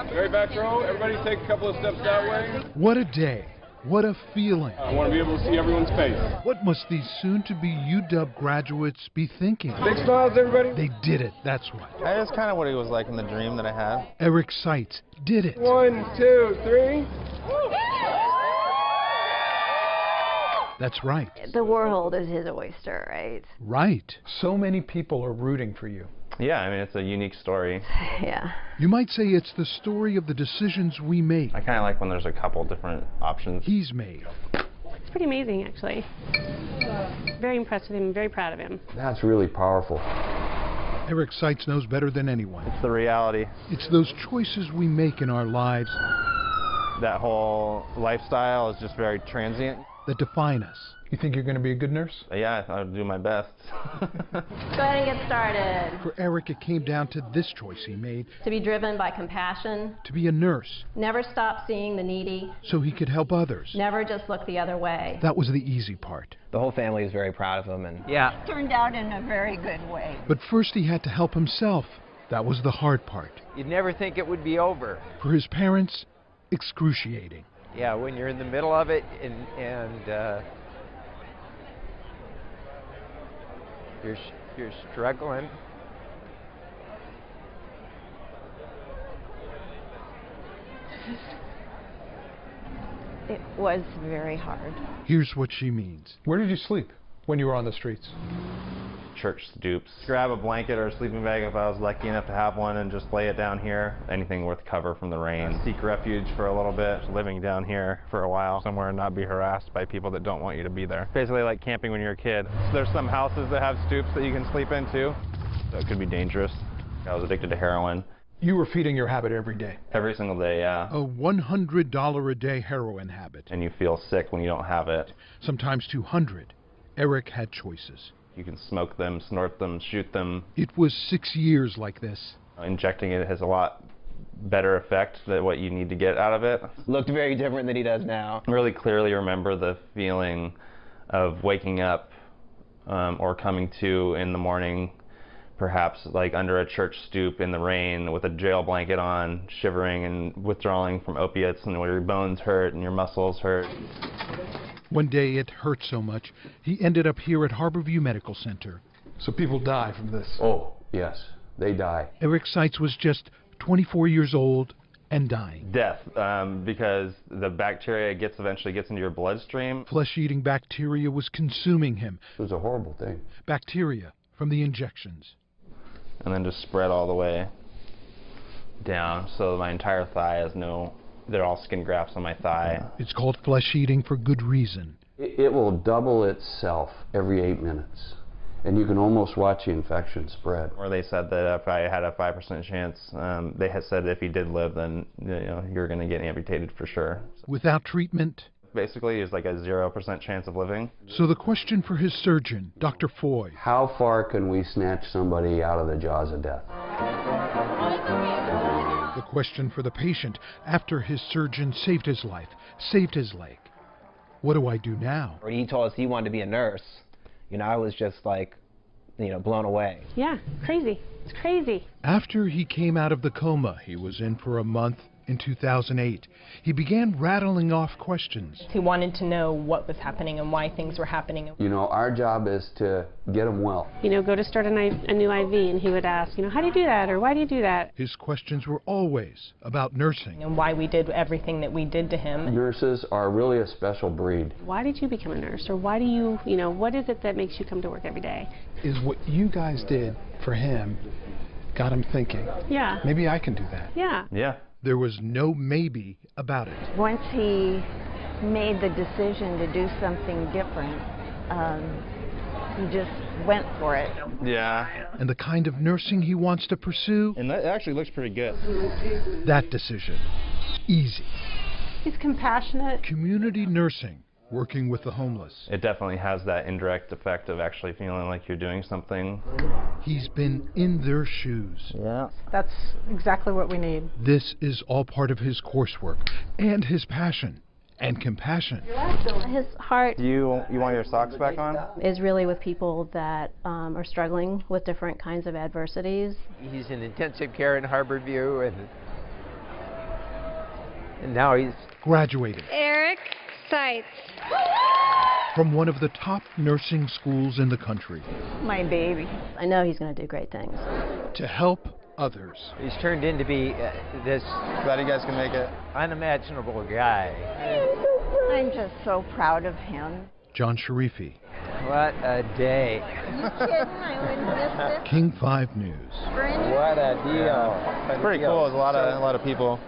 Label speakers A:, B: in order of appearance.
A: Very back row. Everybody take a couple of steps that way.
B: What a day. What a feeling.
A: I want to be able to see everyone's face.
B: What must these soon-to-be UW graduates be thinking?
A: Big smiles, everybody.
B: They did it, that's what.
C: That is kind of what it was like in the dream that I had.
B: Eric Seitz did it.
A: 1, 2, 3.
B: That's right.
D: The world is his oyster, right?
B: Right.
E: So many people are rooting for you.
C: Yeah, I mean, it's a unique story.
D: Yeah.
B: You might say it's the story of the decisions we make.
C: I kind of like when there's a couple different options.
B: He's made.
F: It's pretty amazing, actually. Very impressed with him, very proud of him.
G: That's really powerful.
B: Eric Seitz knows better than anyone.
C: It's the reality.
B: It's those choices we make in our lives
C: That whole lifestyle is just very transient.
B: that define us.
E: You think you're going to be a good nurse?
C: Yeah, I'll do my best.
D: Go ahead and get started.
B: For Eric, it came down to this choice he made,
D: To be driven by compassion.
B: to be a nurse,
D: Never stop seeing the needy.
B: so he could help others.
D: Never just look the other way.
B: That was the easy part.
H: The whole family is very proud of him, and
I: Turned out in a very good way.
B: But first he had to help himself. That was the hard part.
H: you'd never think it would be over.
B: For his parents, excruciating.
H: Yeah, when you're in the middle of it and you're struggling.
I: It was very hard.
B: Here's what she means.
E: Where did you sleep when you were on the streets?
C: Church stoops. Grab a blanket or a sleeping bag if I was lucky enough to have one and just lay it down here. Anything worth cover from the rain. Seek refuge for a little bit. Living down here for a while somewhere and not be harassed by people that don't want you to be there. Basically like camping when you're a kid. There's some houses that have stoops that you can sleep in too. So it could be dangerous. I was addicted to heroin.
E: You were feeding your habit every day.
C: Every single day, yeah.
B: A $100 a day heroin habit.
C: And you feel sick when you don't have it.
B: Sometimes 200. Eric had choices.
C: You can smoke them, snort them, shoot them.
B: It was 6 years like this.
C: Injecting it has a lot better effect than what you need to get out of it.
H: Looked very different than he does now.
C: I really clearly remember the feeling of waking up or coming to in the morning, perhaps like under a church stoop in the rain with a jail blanket on, shivering and withdrawing from opiates, and where your bones hurt and your muscles hurt.
B: One day it hurt so much, he ended up here at Harborview Medical Center.
E: So people die from this.
G: Oh, yes, they die.
B: Eric Seitz was just 24 years old and dying.
C: Death, because the bacteria eventually gets into your bloodstream.
B: Flesh-eating bacteria was consuming him.
G: It was a horrible thing.
B: Bacteria from the injections.
C: And then just spread all the way down, so my entire thigh has they're all skin grafts on my thigh.
B: It's called flesh-eating for good reason.
G: It will double itself every 8 minutes. And you can almost watch the infection spread.
C: Or they said that if I had a 5% chance, they had said if he did live, then you're going to get amputated for sure.
B: Without treatment.
C: Basically, it's like a 0% chance of living.
B: So the question for his surgeon, Dr. Foy.
G: How far can we snatch somebody out of the jaws of death?
B: The question for the patient after his surgeon saved his life, saved his leg. What do I do now?
H: When he told us he wanted to be a nurse, I was just like, blown away.
F: Yeah, crazy. It's crazy.
B: After he came out of the coma he was in for a month in 2008, he began rattling off questions.
J: He wanted to know what was happening and why things were happening.
G: Our job is to get them well.
F: Go to start a new IV, and he would ask, how do you do that, or why do you do that?
B: His questions were always about nursing.
J: And why we did everything that we did to him.
G: Nurses are really a special breed.
F: Why did you become a nurse, or why do you, what is it that makes you come to work every day?
E: Is what you guys did for him got him thinking,
F: yeah,
E: maybe I can do that.
F: Yeah.
C: Yeah.
B: There was no maybe about it.
I: Once he made the decision to do something different, he just went for it.
C: Yeah.
B: And the kind of nursing he wants to pursue?
C: And that actually looks pretty good.
B: That decision. Easy.
F: He's compassionate.
B: Community nursing. Working with the homeless.
C: It definitely has that indirect effect of actually feeling like you're doing something.
B: He's been in their shoes.
C: Yeah.
J: That's exactly what we need.
B: This is all part of his coursework and his passion and compassion.
D: His heart
C: You want your socks back on?
D: is really with people that are struggling with different kinds of adversities.
H: He's in intensive care in Harborview, and
K: And now he's
B: graduated
L: Eric Seitz
B: from one of the top nursing schools in the country.
I: My baby.
D: I know he's going to do great things.
B: To help others.
K: He's turned into be this.
C: Glad you guys can make it.
K: Unimaginable guy.
I: I'm just so proud of him.
B: John Sharify.
K: What a day.
I: You kidding? I wouldn't miss this.
B: King 5 News.
K: What a deal.
C: Pretty cool. There's a lot of people.